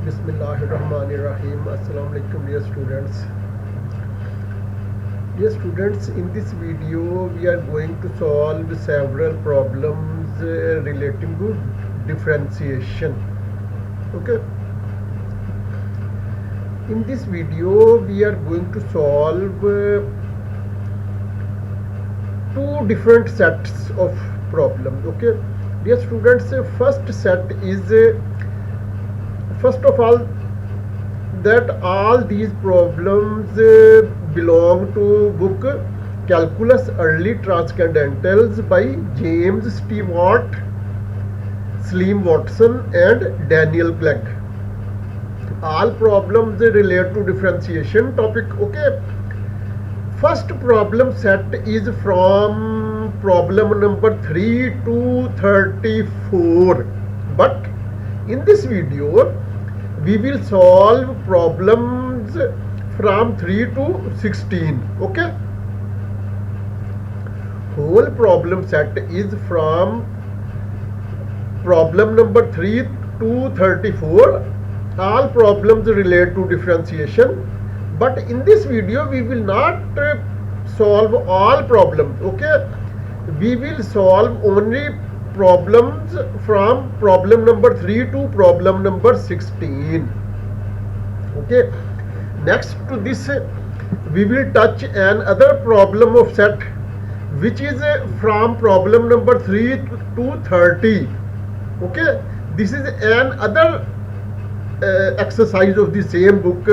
Bismillahirrahmanirrahim. Assalamu alaikum, dear students. Dear students, in this video we are going to solve several problems relating to differentiation. Okay. In this video we are going to solve two different sets of problems. Okay. Dear students, first set is first of all that all these problems belong to book Calculus Early Transcendentals by James Stewart, Slim Watson and Daniel Clegg. All problems relate to differentiation topic. Okay. First problem set is from problem number 3 to 34. But in this video we will solve problems from 3 to 16. Okay. Whole problem set is from problem number 3 to 34. All problems relate to differentiation, but in this video we will not solve all problems. Okay. We will solve only problems from problem number 3 to problem number 16. Okay. Next to this we will touch another problem of set which is from problem number 3 to 30. Okay. This is another exercise of the same book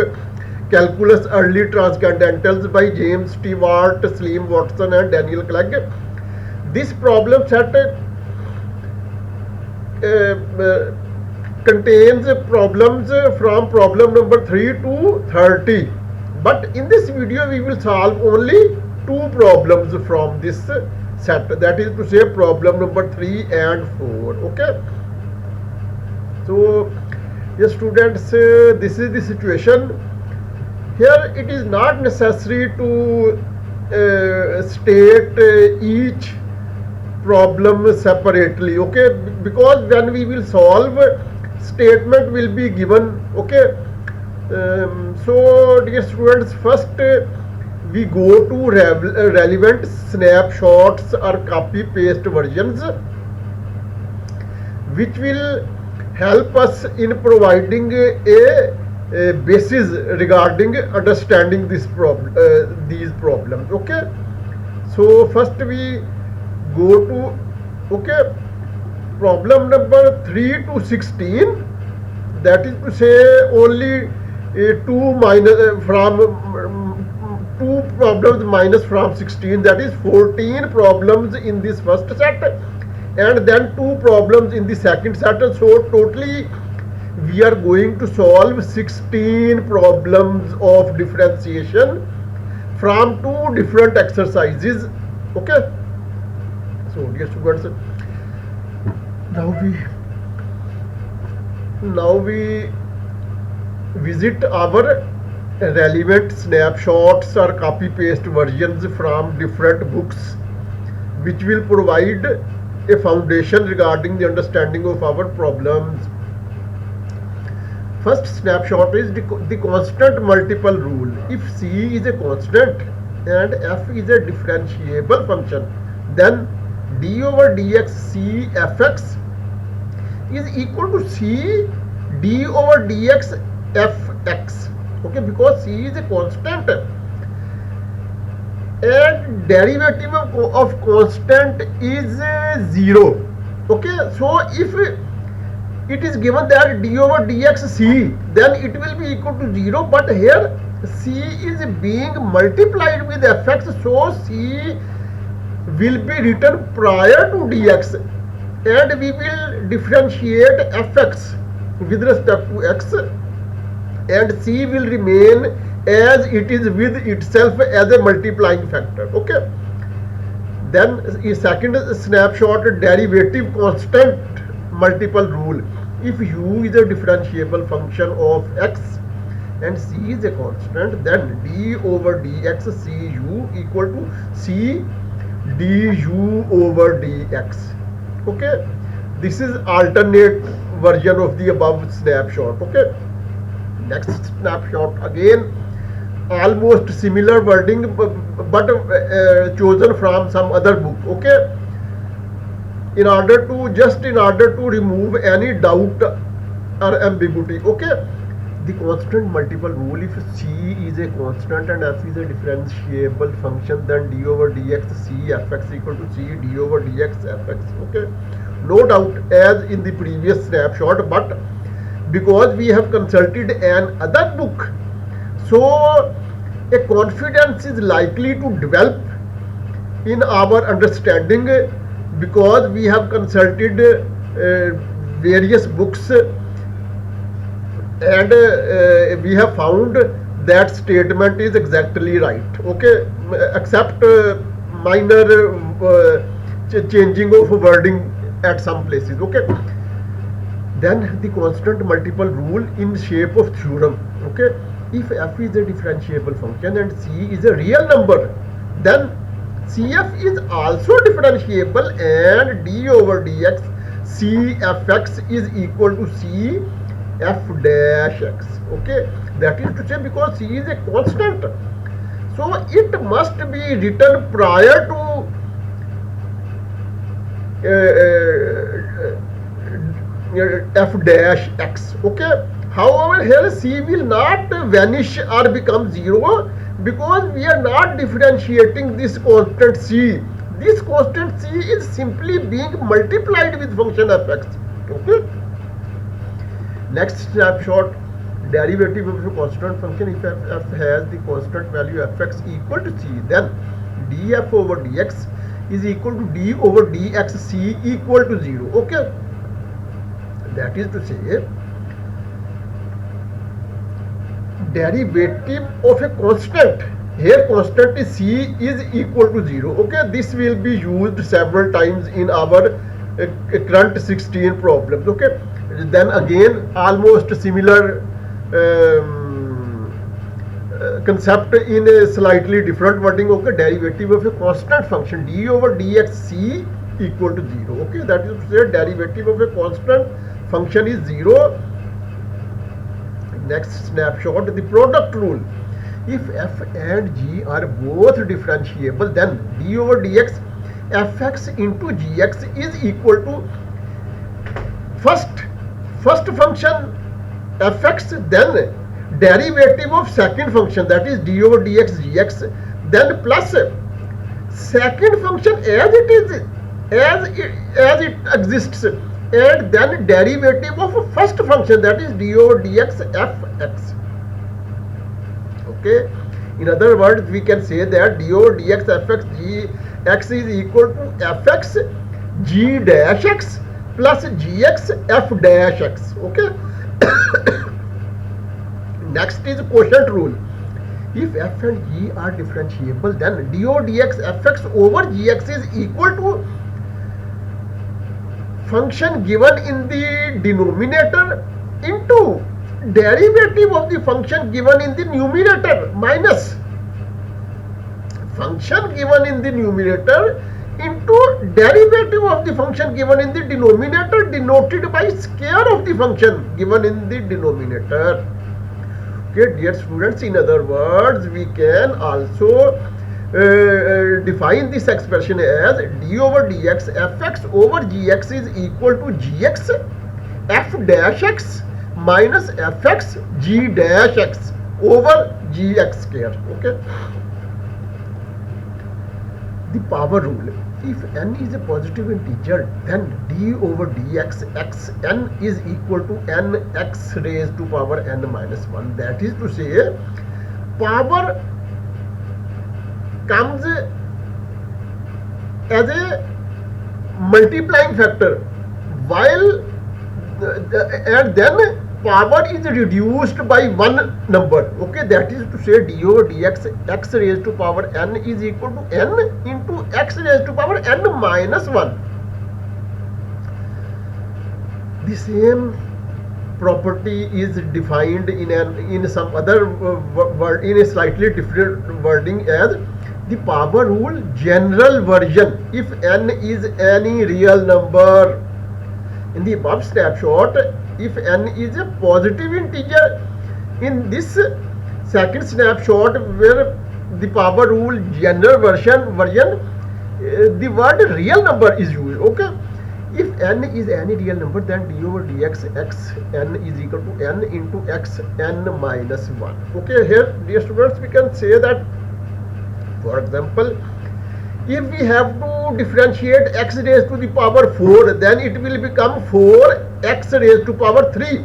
Calculus Early Transcendentals by James Stewart, Slim Watson and Daniel Clegg. This problem set contains problems from problem number 3 to 30, but in this video we will solve only two problems from this set, that is to say problem number 3 and 4. Okay. So yes students, this is the situation. Here it is not necessary to state each problem separately. Okay, because when we will solve, statement will be given. Okay. So dear students, first we go to relevant snapshots or copy paste versions which will help us in providing a basis regarding understanding this these problems. Okay. So first we go to problem number 3 to 16, that is to say only two minus from two problems minus from 16, that is 14 problems in this first set and then two problems in the second set. So totally we are going to solve 16 problems of differentiation from two different exercises. Okay. So dear students, now we visit our relevant snapshots or copy paste versions from different books which will provide a foundation regarding the understanding of our problems. First snapshot is the constant multiple rule. If C is a constant and f is a differentiable function, then d over dx C fx is equal to C d over dx fx. Okay, because C is a constant and derivative of constant is 0. Okay, so if it is given that d over dx C, then it will be equal to 0, but here C is being multiplied with fx, so C will be written prior to dx and we will differentiate fx with respect to x and C will remain as it is with itself as a multiplying factor. Okay. Then a second snapshot, derivative constant multiple rule. If u is a differentiable function of x and c is a constant, then d over dx cu equal to c du over dx. Okay, this is alternate version of the above snapshot. Okay, Next snapshot, again almost similar wording, but chosen from some other book. Okay, in order to remove any doubt or ambiguity. Okay, the constant multiple rule, if c is a constant and f is a differentiable function, then d over dx c fx equal to c d over dx fx. Okay, no doubt as in the previous snapshot, but because we have consulted an other book, so a confidence is likely to develop in our understanding, because we have consulted various books, and we have found that statement is exactly right. Okay, except minor changing of wording at some places. Okay, then the constant multiple rule in shape of theorem. Okay, if f is a differentiable function and c is a real number, then cf is also differentiable and d over dx c fx is equal to c f dash x. Okay, that is to say, because c is a constant, so it must be written prior to f dash x. Okay, however, here c will not vanish or become 0, because we are not differentiating this constant c. This constant c is simply being multiplied with function fx. Okay, next snapshot, derivative of a constant function. If f has the constant value fx equal to c, then df over dx is equal to d over dx c equal to 0. Okay, that is to say, derivative of a constant, here constant is c, is equal to 0. Okay, this will be used several times in our current 16 problems. Okay, then again almost similar concept in a slightly different wording. Okay, derivative of a constant function d over dx c equal to 0. Okay, that is to say, derivative of a constant function is 0. Next snapshot, the product rule. If f and g are both differentiable, then d over dx fx into gx is equal to first function fx, then derivative of second function, that is d over dx gx, then plus second function as it is, as it exists, and then derivative of first function, that is d over dx fx. Okay, in other words, we can say that d over dx fx gx is equal to fx g dash x plus gx f dash x. Okay, next is quotient rule. If f and g are differentiable, then d over dx fx over gx is equal to function given in the denominator into derivative of the function given in the numerator minus function given in the numerator into derivative of the function given in the denominator, denoted by square of the function given in the denominator. Okay, dear students, in other words, we can also define this expression as d over dx fx over gx is equal to gx f dash x minus fx g dash x over gx square. Okay, the power rule. If n is a positive integer, then d over dx x n is equal to n x raised to power n minus 1. That is to say, power comes as a multiplying factor, while and then power is reduced by one number. Okay, that is to say, d over dx x raised to power n is equal to n into x raised to power n minus 1. The same property is defined in some other word, in a slightly different wording, as the power rule general version. If n is any real number, in the above snapshot, if n is a positive integer, in this second snapshot where the power rule general version the word real number is used. Okay, if n is any real number, then d over dx x n is equal to n into x n minus 1. Okay, here dear students, we can say that, for example, if we have to differentiate x raised to the power 4, then it will become 4x raised to power 3.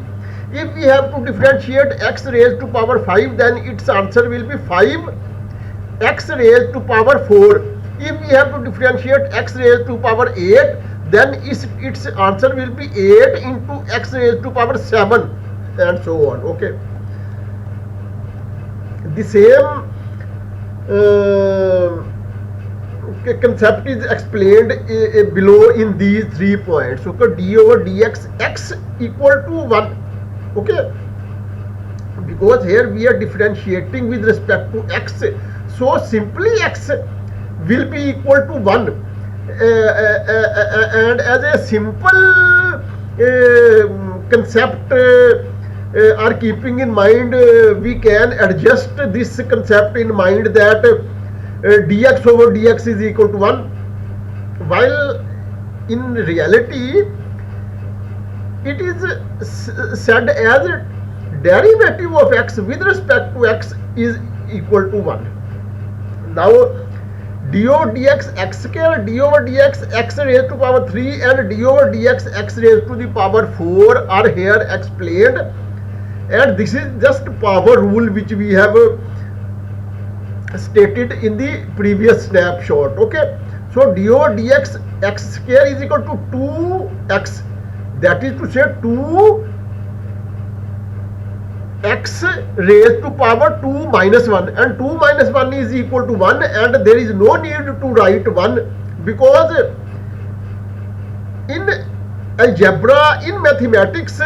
If we have to differentiate x raised to power 5, then its answer will be 5x raised to power 4. If we have to differentiate x raised to power 8, then its answer will be 8 into x raised to power 7, and so on. Okay, the same concept is explained below in these 3 points. Okay, d over dx x equal to 1. Okay, because here we are differentiating with respect to x, so simply x will be equal to 1, and as a simple concept are keeping in mind, we can adjust this concept in mind that dx over dx is equal to 1, while in reality it is said as derivative of x with respect to x is equal to 1. Now d over dx x square, d over dx x raised to power 3 and d over dx x raised to the power 4 are here explained, and this is just power rule which we have stated in the previous snapshot. Okay, so d over dx x square is equal to 2x, that is to say 2x raised to power 2 minus 1, and 2 minus 1 is equal to 1, and there is no need to write 1 because in algebra, in mathematics,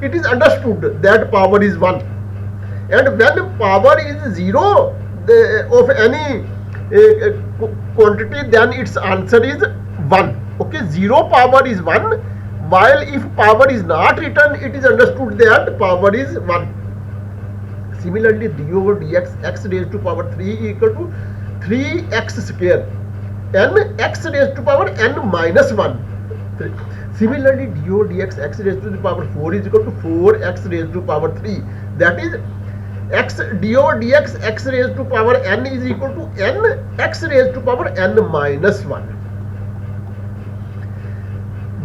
it is understood that power is 1, and when power is 0 of any quantity, then its answer is 1. Okay, 0 power is 1, while if power is not written, it is understood that power is 1. Similarly, d over dx x raised to power 3 equal to 3x square, n x raised to power n minus 1. Similarly, d over dx x raised to the power 4 is equal to 4x raised to power 3, that is x d over dx x raised to power n is equal to n x raised to power n minus 1.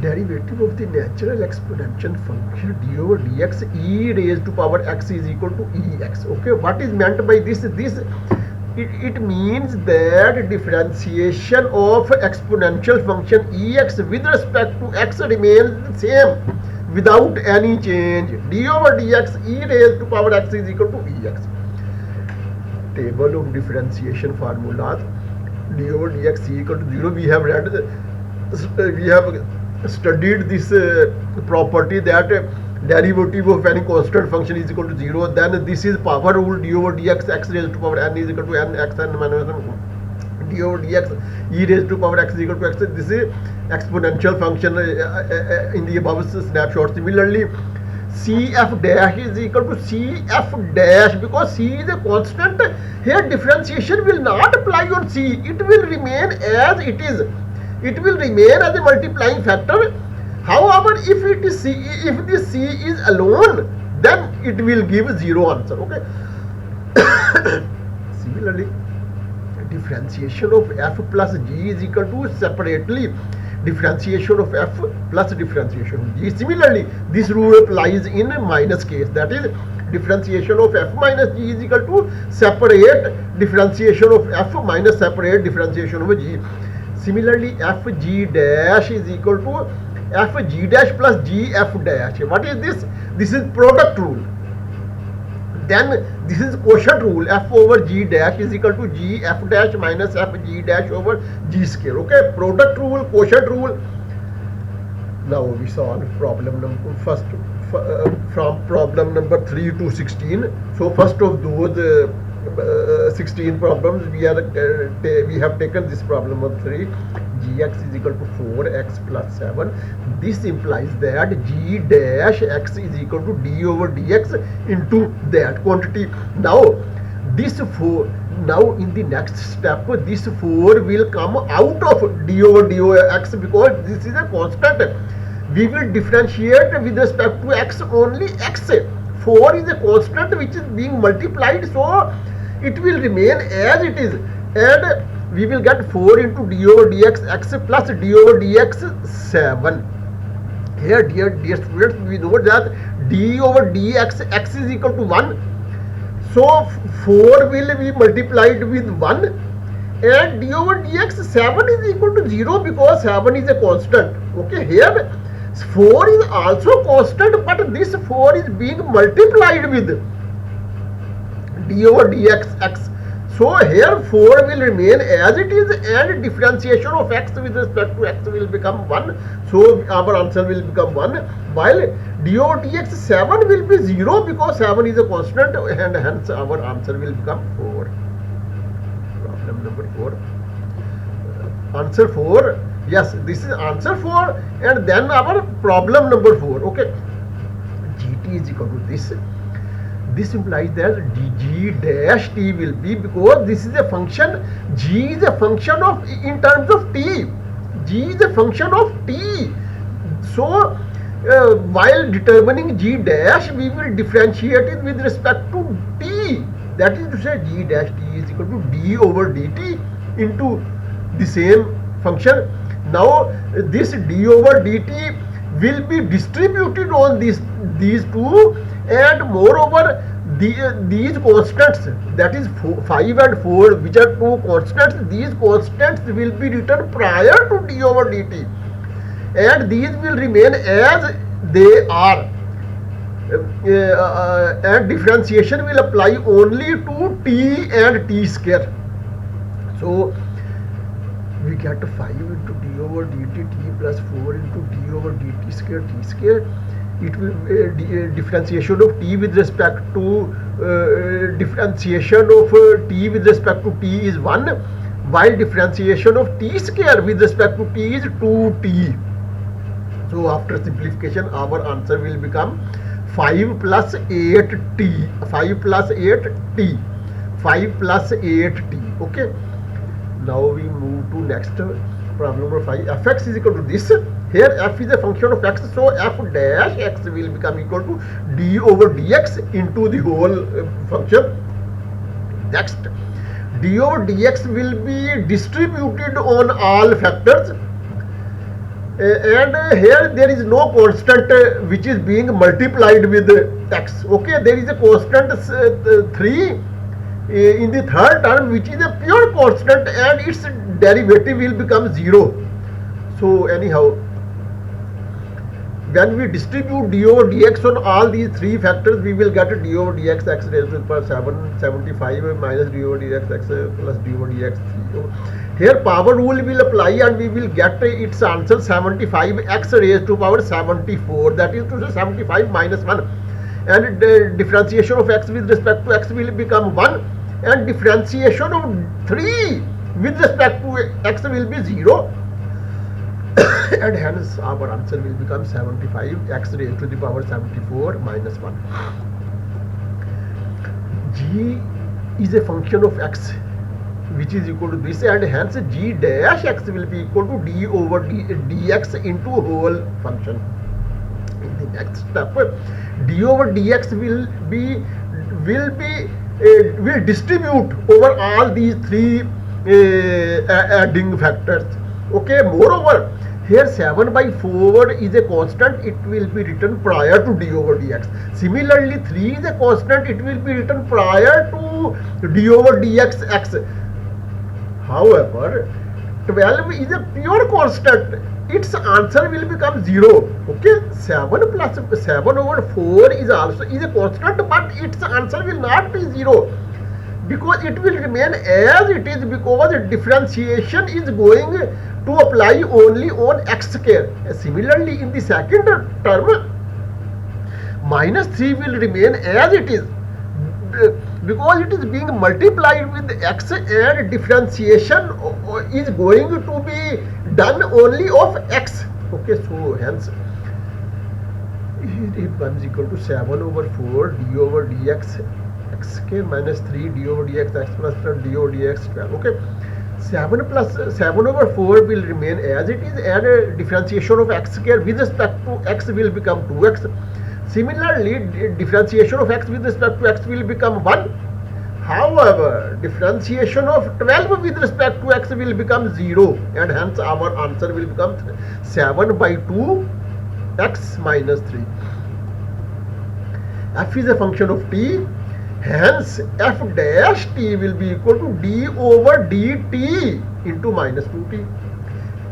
Derivative of the natural exponential function d over dx e raised to power x is equal to ex. Okay, what is meant by this? It means that differentiation of exponential function ex with respect to x remains the same without any change. D over dx e raised to power x is equal to ex. Table of differentiation formulas. D over dx e equal to 0. We have read, we have studied this property that derivative of any constant function is equal to 0. Then this is power rule, d over dx x raised to power n is equal to n x n minus 1, d over dx e raised to power x is equal to x. This is exponential function in the above snapshot. Similarly, cf dash is equal to cf dash, because c is a constant. Here differentiation will not apply on c, it will remain as it is. It will remain as a multiplying factor. However, if it is c, if the c is alone, then it will give 0 answer. Okay. Similarly, differentiation of f plus g is equal to separately differentiation of f plus differentiation of g. Similarly, this rule applies in minus case, that is differentiation of f minus g is equal to separate differentiation of f minus separate differentiation of g. Similarly, fg dash is equal to fg dash plus gf dash. What is this? This is product rule. Then this is quotient rule. F over g dash is equal to gf dash minus fg dash over g square. Okay, product rule, quotient rule. Now we solve problem number from problem number 3 to 16. So first of those 16 problems. We have taken this problem of 3. Gx is equal to 4x plus 7. This implies that g dash x is equal to d over dx into that quantity. Now this 4, now in the next step this 4 will come out of d over dx, because this is a constant. We will differentiate with respect to x only x. 4 is a constant which is being multiplied, so it will remain as it is, and we will get 4 into d over dx x plus d over dx 7. Here, dear students, we know that d over dx x is equal to 1. So 4 will be multiplied with 1, and d over dx 7 is equal to 0, because 7 is a constant. Okay, here 4 is also constant, but this 4 is being multiplied with d over dx x. So here 4 will remain as it is, and differentiation of x with respect to x will become 1. So our answer will become 1, while d over dx 7 will be 0, because 7 is a constant, and hence our answer will become 4. Problem number 4. Answer 4. Yes, this is answer 4, and then our problem number 4. Okay, gt is equal to this. This implies that g dash t will be, because this is a function, g is a function of, in terms of t, g is a function of t. So while determining g dash, we will differentiate it with respect to t. That is to say, g dash t is equal to d over dt into the same function. Now this d over dt will be distributed on these two, and moreover these constants, that is 5 and 4, which are two constants, these constants will be written prior to d over dt, and these will remain as they are, and differentiation will apply only to t and t square. So we get 5 into d over dt t plus 4 into d over dt square t square. It will differentiation of t with respect to differentiation of t with respect to t is 1, while differentiation of t square with respect to t is 2t. So after simplification, our answer will become 5 plus 8t, 5 plus 8t, 5 plus 8t. Okay. Now we move to next problem number 5. Fx is equal to this. Here f is a function of x, so f dash x will become equal to d over dx into the whole function. Next, d over dx will be distributed on all factors, and here there is no constant which is being multiplied with x. Okay, there is a constant 3 in the third term, which is a pure constant, and its derivative will become 0. So anyhow, when we distribute d over dx on all these three factors, we will get d over dx x raised to the power 75 minus d over dx x plus d over dx 3. Here power rule will apply, and we will get its answer 75 x raised to power 74, that is to say 75 minus 1, and differentiation of x with respect to x will become 1, and differentiation of 3 with respect to x will be 0, and hence our answer will become 75 x raised to the power 74 minus 1. G is a function of x which is equal to this, and hence g dash x will be equal to d over dx into whole function. In the next step, d over dx will distribute over all these three adding factors. Okay, moreover, here 7 by 4 is a constant, it will be written prior to d over dx. Similarly, 3 is a constant, it will be written prior to d over dx x. However, 12 is a pure constant, its answer will become 0. Okay, 7 plus 7 over 4 is also a constant, but its answer will not be 0, because it will remain as it is, because differentiation is going to apply only on x square. Similarly, in the second term, minus 3 will remain as it is, because it is being multiplied with x, and differentiation is going to be done only of x. Okay, so hence it becomes equal to 7 over 4 d over dx xk minus 3 d over dx x plus d over dx 12. Okay, 7 plus 7 over 4 will remain as it is, and differentiation of x square with respect to x will become 2x. Similarly, differentiation of x with respect to x will become 1. However, differentiation of 12 with respect to x will become 0, and hence our answer will become 7 by 2 x minus 3. F is a function of t, hence f dash t will be equal to d over dt into minus 2t.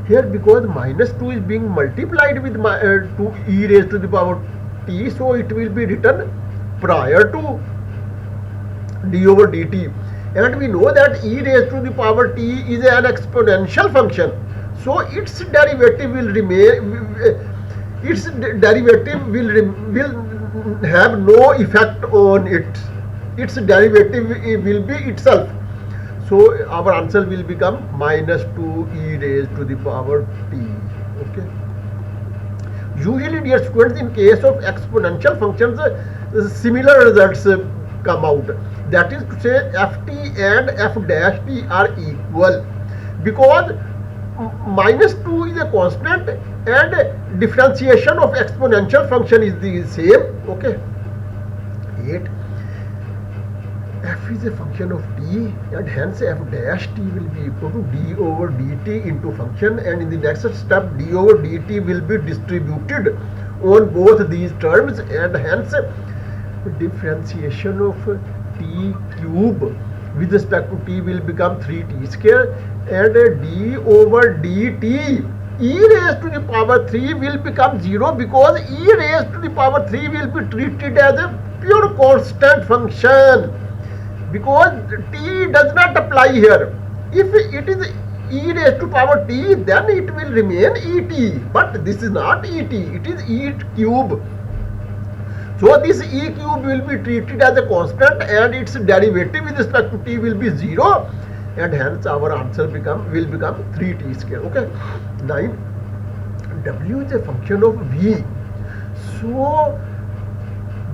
Here, because minus 2 is being multiplied with 2 e raised to the power t, so it will be written prior to d over dt, and we know that e raised to the power t is an exponential function, so its derivative will remain, its derivative will have no effect on it, its derivative will be itself, so our answer will become minus 2 e raised to the power t. Okay, usually, dear students, in case of exponential functions, similar results come out. That is to say, ft and f dash t are equal, because minus 2 is a constant and differentiation of exponential function is the same. Okay, 8. F is a function of t, and hence f dash t will be equal to d over dt into function, and in the next step d over dt will be distributed on both these terms, and hence differentiation of t cube with respect to t will become 3t square, and d over dt e raised to the power 3 will become 0, because e raised to the power 3 will be treated as a pure constant function, because t does not apply here. If it is e raised to power t, then it will remain et, but this is not et, it is e cube. So this e cube will be treated as a constant, and its derivative with respect to t will be 0, and hence our answer will become 3t square. Okay, 9. W is a function of v, so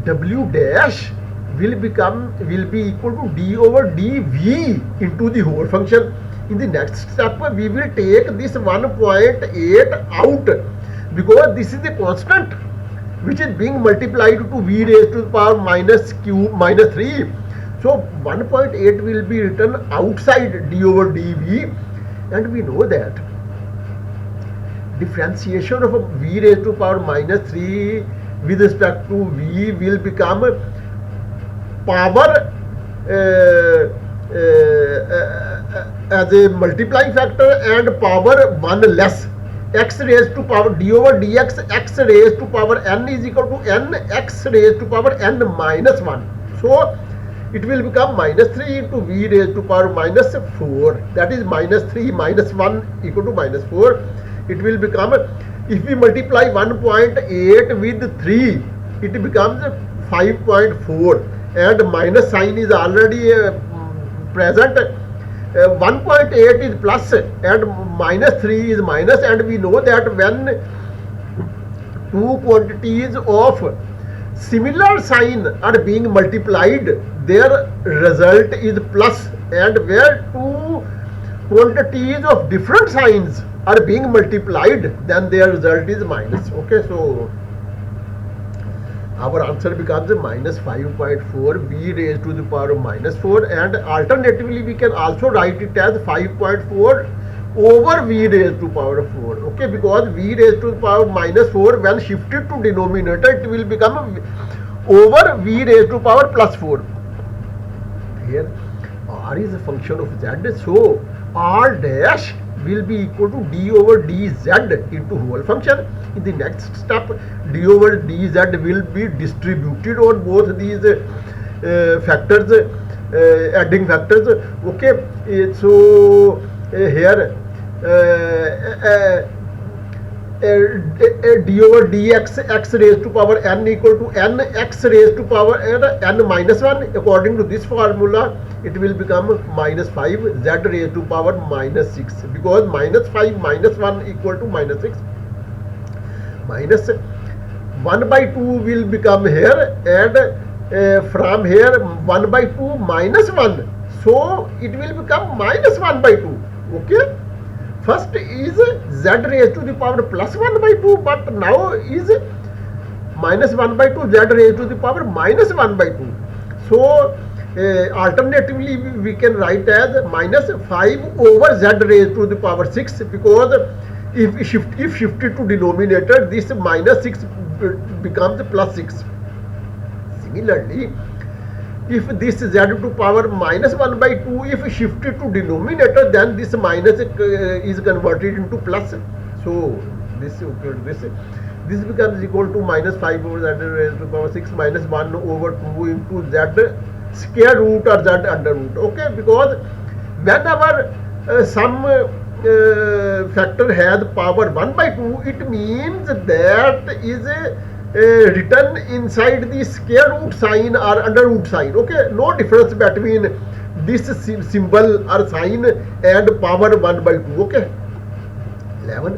w dash will be equal to d over dv into the whole function. In the next step, we will take this 1.8 out, because this is a constant which is being multiplied to v raised to the power minus 3. So 1.8 will be written outside d over dv, and we know that differentiation of v raised to power minus 3 with respect to v will become power as a multiplying factor and power 1 less, x raised to power d over dx x raised to power n is equal to n x raised to power n minus 1. So it will become minus 3 into v raised to power minus 4, that is minus 3 minus 1 equal to minus 4. It will become, if we multiply 1.8 with 3, it becomes 5.4, and minus sign is already present. 1.8 is plus and minus 3 is minus, and we know that when two quantities of similar sign are being multiplied, their result is plus, and where two quantities of different signs are being multiplied, then their result is minus. Okay, so our answer becomes minus 5.4 v raised to the power minus 4, and alternatively we can also write it as 5.4 over v raised to power 4. Okay, because v raised to the power minus 4 when shifted to denominator, it will become over v raised to power plus 4. Here r is a function of z, so r dash will be equal to d over dz into whole function. In the next step, d over dz will be distributed on both these factors, adding factors. Okay, so here d over dx x raised to power n equal to n x raised to power n minus 1. According to this formula, it will become minus 5 z raised to power minus 6, because minus 5 minus 1 equal to minus 6. Minus 1 by 2 will become here, and from here 1 by 2 minus 1, so it will become minus 1 by 2. Okay, first is z raised to the power plus 1 by 2, but now is minus 1 by 2 z raised to the power minus 1 by 2. So alternatively we can write as minus 5 over z raised to the power 6, because if shifted to denominator, this minus 6 becomes plus 6. Similarly, if this z to power minus 1 by 2, if shifted to denominator, then this minus is converted into plus. So this becomes equal to minus 5 over z raised to power 6 minus 1 over 2 into z square root or z under root. Okay, because whenever some factor has power 1 by 2, it means that is written inside the square root sign or under root sign. Okay, no difference between this symbol or sign and power 1 by 2. Okay, 11,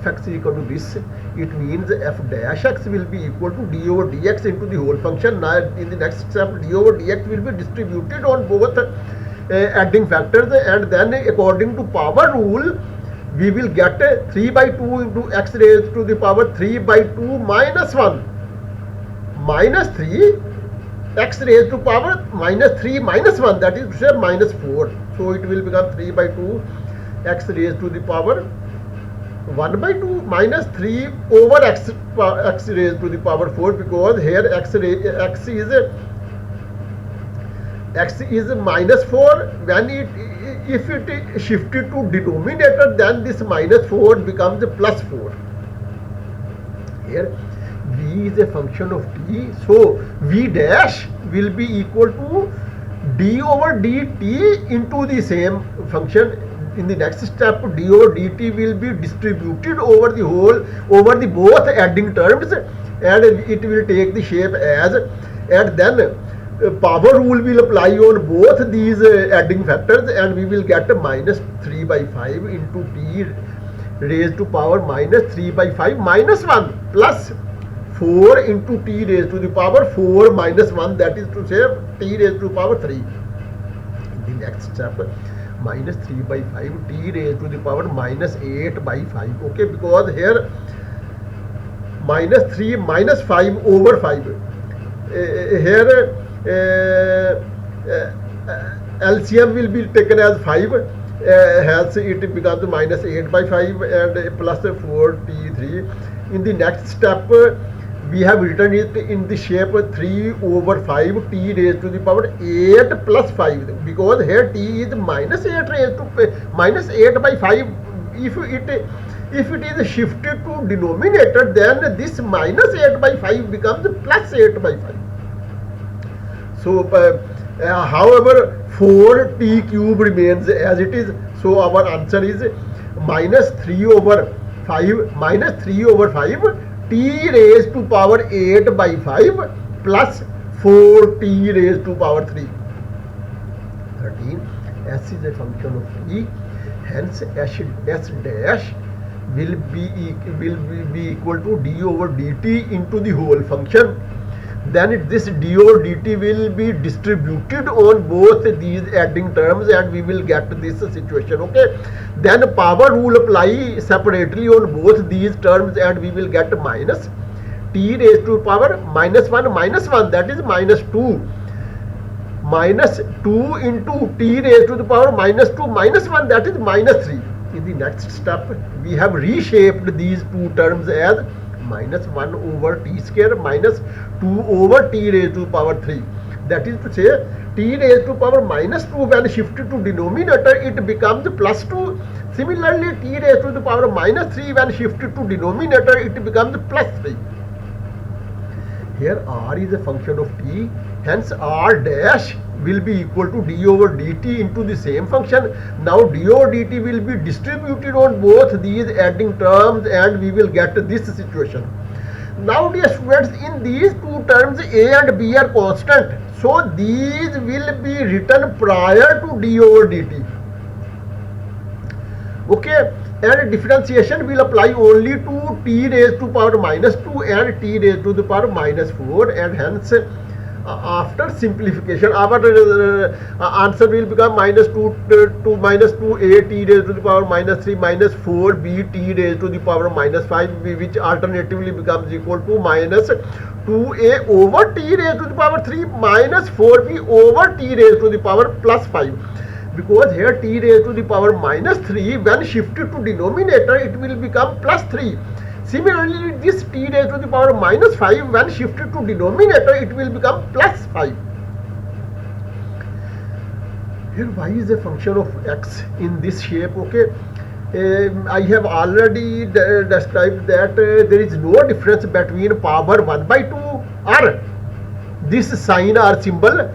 fx is equal to this, it means f dash x will be equal to d over dx into the whole function. Now in the next step, d over dx will be distributed on both adding factors, and then according to power rule we will get 3 by 2 into x raised to the power 3 by 2 minus 1 minus 3 x raised to power minus 3 minus 1, that is to say minus 4. So it will become 3 by 2 x raised to the power 1 by 2 minus 3 over x raised to the power 4, because here x is minus 4. When if it is shifted to denominator, then this minus 4 becomes plus 4. Here v is a function of t, so v dash will be equal to d over dt into the same function. In the next step, d over dt will be distributed over the both adding terms, and it will take the shape as, and then power rule will apply on both these adding factors, and we will get minus 3 by 5 into t raised to power minus 3 by 5 minus 1 plus 4 into t raised to the power 4 minus 1, that is to say t raised to power 3. In the next step, minus 3 by 5 t raised to the power minus 8 by 5. Okay, because here minus 3 minus 5 over 5, here LCM will be taken as 5, hence it becomes minus 8 by 5 and plus 4t3. In the next step, we have written it in the shape 3 over 5 t raised to the power 8 plus 5, because here t is minus 8 raised to minus 8 by 5. If it is shifted to denominator, then this minus 8 by 5 becomes plus 8 by 5. So however 4t cube remains as it is, so our answer is minus 3 over 5 t raised to power 8 by 5 plus 4t raised to power 3. 13, s is a function of t, hence s dash will be equal to d over dt into the whole function. Then this d over dt will be distributed on both these adding terms, and we will get this situation. Okay, then power rule apply separately on both these terms, and we will get minus t raised to power minus 1 minus 1, that is minus 2, minus 2 into t raised to the power minus 2 minus 1, that is minus 3. In the next step, we have reshaped these two terms as minus 1 over t square minus 2 over t raised to power 3. That is to say, t raised to power minus 2 when shifted to denominator, it becomes plus 2. Similarly, t raised to the power minus 3 when shifted to denominator, it becomes plus 3. Here r is a function of t, hence r dash will be equal to d over dt into the same function. Now d over dt will be distributed on both these adding terms and we will get this situation. Now dear students, in these two terms a and b are constant, so these will be written prior to d over dt. Okay, and differentiation will apply only to t raised to power minus 2 and t raised to the power minus 4, and hence after simplification our answer will become minus 2 to minus 2a t raised to the power minus 3 minus 4b t raised to the power minus 5, which alternatively becomes equal to minus 2a over t raised to the power 3 minus 4b over t raised to the power plus 5. Because here t raised to the power minus 3, when shifted to denominator it will become plus 3. Similarly, this t raised to the power minus 5, when shifted to denominator it will become plus 5. Here y is a function of x in this shape. Okay, I have already described that there is no difference between power 1 by 2 or this sign or symbol,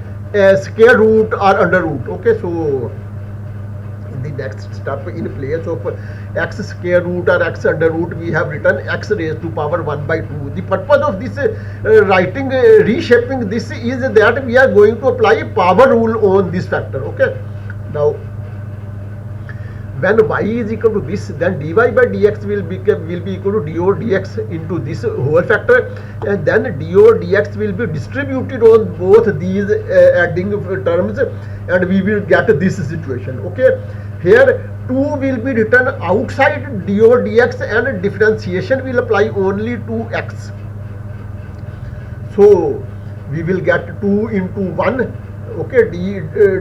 square root or under root. Okay, so in the next step, in place of x square root or x under root, we have written x raised to power 1 by 2. The purpose of this writing, reshaping this is that we are going to apply power rule on this factor. Okay, now when y is equal to this, then dy by dx will be equal to d over dx into this whole factor, and then d over dx will be distributed on both these adding terms, and we will get this situation. Okay, here 2 will be written outside d over dx and differentiation will apply only to x. So we will get 2 into 1. Okay,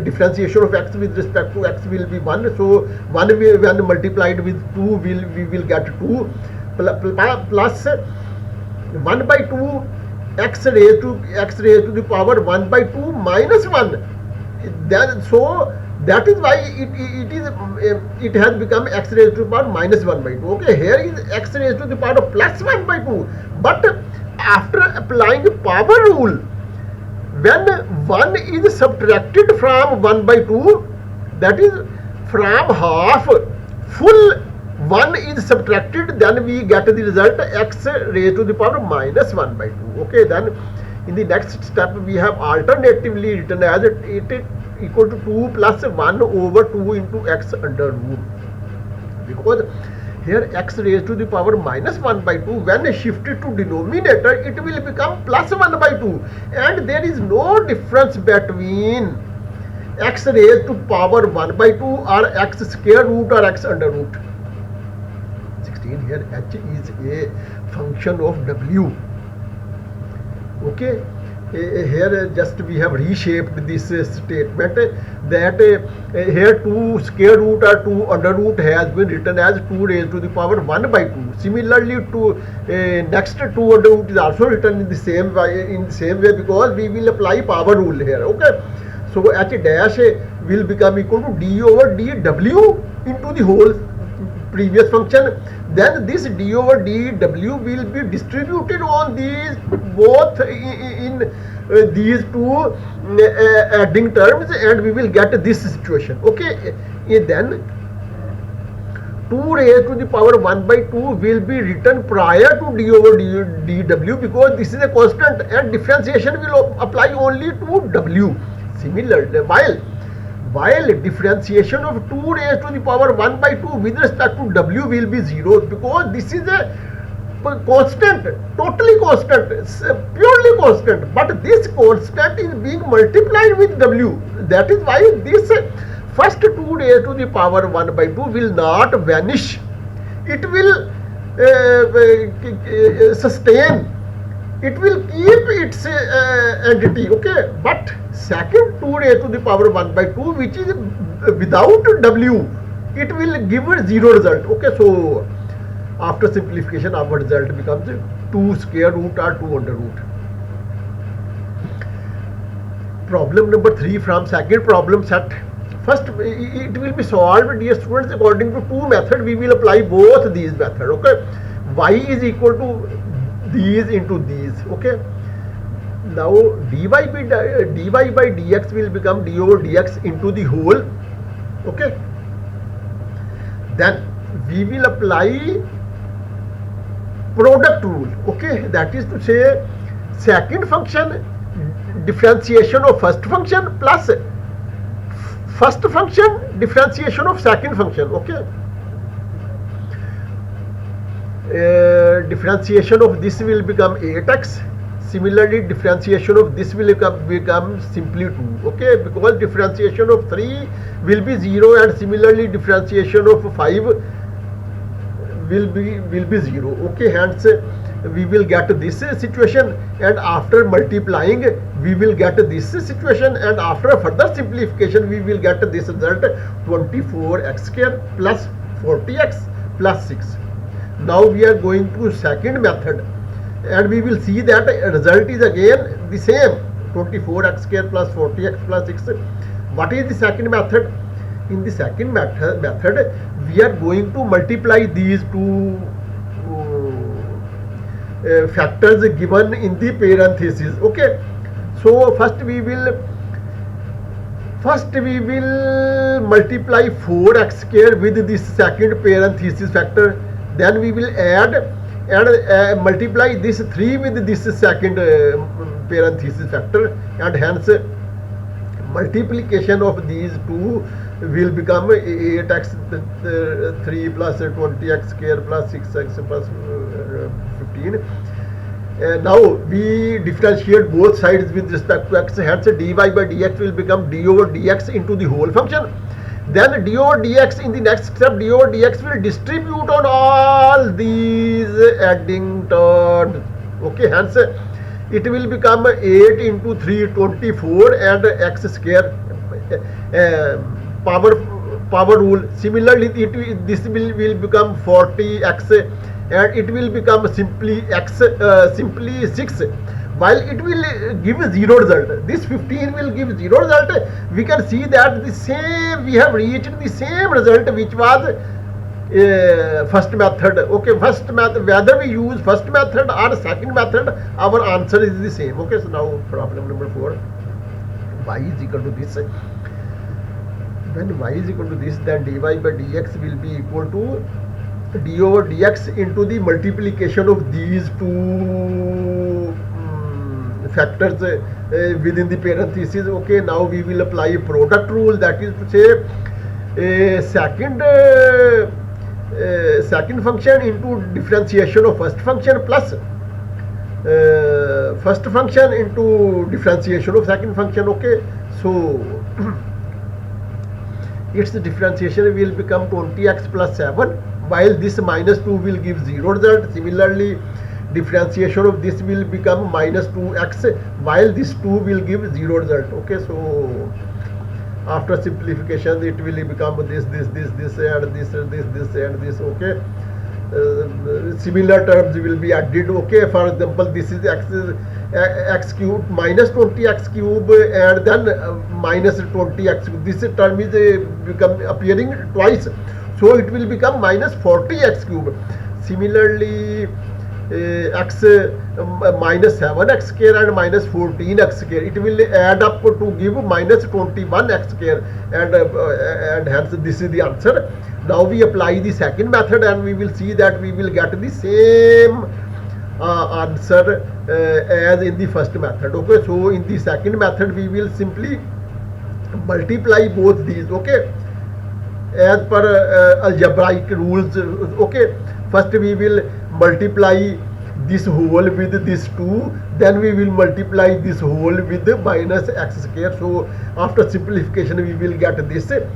differentiation of x with respect to x will be 1. So 1 will, when multiplied with 2, we will get 2 plus 1 by 2 x raised to the power 1 by 2 minus 1. Then so that is why it has become x raised to the power minus 1 by 2. Okay, here is x raised to the power plus 1 by 2. But after applying power rule, when 1 is subtracted from 1 by 2, that is from half, full 1 is subtracted, then we get the result x raised to the power minus 1 by 2. Okay, then in the next step we have alternatively written as it equal to 2 plus 1 over 2 into x under root. Because here x raised to the power minus 1 by 2, when shifted to denominator it will become plus 1 by 2, and there is no difference between x raised to power 1 by 2 or x square root or x under root. 16, here h is a function of w. Okay, here just we have reshaped this statement that here 2 square root or 2 under root has been written as 2 raised to the power 1 by 2. Similarly, to next 2 under root is also written in the same way, because we will apply power rule here. Okay, so h dash will become equal to d over dw into the whole previous function. Then this d over dw will be distributed on these both in these two adding terms, and we will get this situation. Okay, then 2 raised to the power 1 by 2 will be written prior to d over dw, because this is a constant and differentiation will apply only to w. Similarly, while differentiation of 2 raised to the power 1 by 2 with respect to w will be 0, because this is a constant, totally constant, purely constant, but this constant is being multiplied with w. That is why this first 2 raised to the power 1 by 2 will not vanish. It will sustain. It will keep its entity. Okay, but second 2 raised to the power 1 by 2, which is without w, it will give a 0 result. Okay, so after simplification our result becomes 2 square root or 2 under root. Problem number 3 from second problem set. First, it will be solved, dear students, according to two methods. We will apply both these methods. Okay, y is equal to these into these. Okay, Now dy by dx will become d over dx into the whole. Okay, then we will apply product rule. Okay, that is to say second function differentiation of first function plus first function differentiation of second function. Okay, differentiation of this will become 8x. Similarly, differentiation of this will become simply 2. Okay, because differentiation of 3 will be 0, and similarly differentiation of 5 will be 0. Okay, hence we will get this situation, and after multiplying we will get this situation, and after further simplification we will get this result 24x square plus 40x plus 6. Now we are going to second method, and we will see that result is again the same, 24x square plus 40x plus 6. What is the second method? In the second method we are going to multiply these two factors given in the parenthesis. Okay, so first we will multiply 4x square with this second parenthesis factor, then we will add and multiply this 3 with this second parenthesis factor, and hence multiplication of these two will become 8x 3 plus 20x square plus 6x plus 15. Now we differentiate both sides with respect to x, hence dy by dx will become d over dx into the whole function. Then d over dx, in the next step d over dx will distribute on all these adding terms. Okay, hence it will become 8 into 3 24 and x square power rule. Similarly this will become 40x, and it will become simply 6, while it will give 0 result. This 15 will give 0 result. We can see that we have reached the same result which was first method. Okay, first method, whether we use first method or second method, our answer is the same. Okay, so now problem number 4, y is equal to this. When y is equal to this, then dy by dx will be equal to d over dx into the multiplication of these two factors within the parenthesis. Okay, now we will apply a product rule, that is to say second function into differentiation of first function plus first function into differentiation of second function. Okay, so its differentiation will become 20x plus 7, while this minus 2 will give 0 result. Similarly, differentiation of this will become minus 2x, while this 2 will give 0 result. Okay, so after simplification it will become this and this and this. Okay, similar terms will be added. Okay, for example, this is x cube minus 20x cube, and then minus 20x cube. This term is become appearing twice, so it will become minus 40x cube. Similarly, x minus 7x square and minus 14x square, it will add up to give minus 21x square, and hence this is the answer. Now we apply the second method, and we will see that we will get the same answer as in the first method. Okay, so in the second method we will simply multiply both these. Okay, as per algebraic rules. Okay, first we will multiply this whole with this 2, then we will multiply this whole with minus x square. So after simplification we will get this, and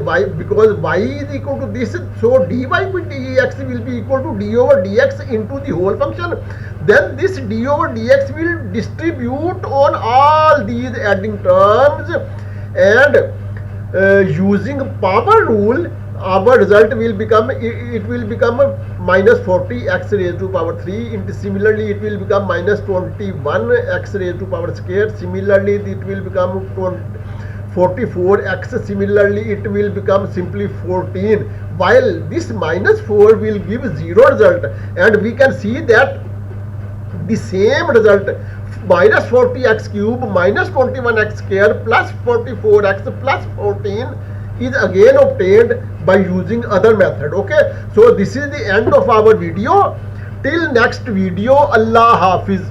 y, because y is equal to this, so dy by dx will be equal to d over dx into the whole function. Then this d over dx will distribute on all these adding terms, and using power rule our result will become, it will become minus 40x raised to power 3. And similarly it will become minus 21x raised to power square. Similarly it will become 44x. Similarly it will become simply 14, while this minus 4 will give 0 result, and we can see that the same result minus 40x cube minus 21x square plus 44x plus 14 is again obtained by using other method. Okay, so this is the end of our video. Till next video, Allah Hafiz.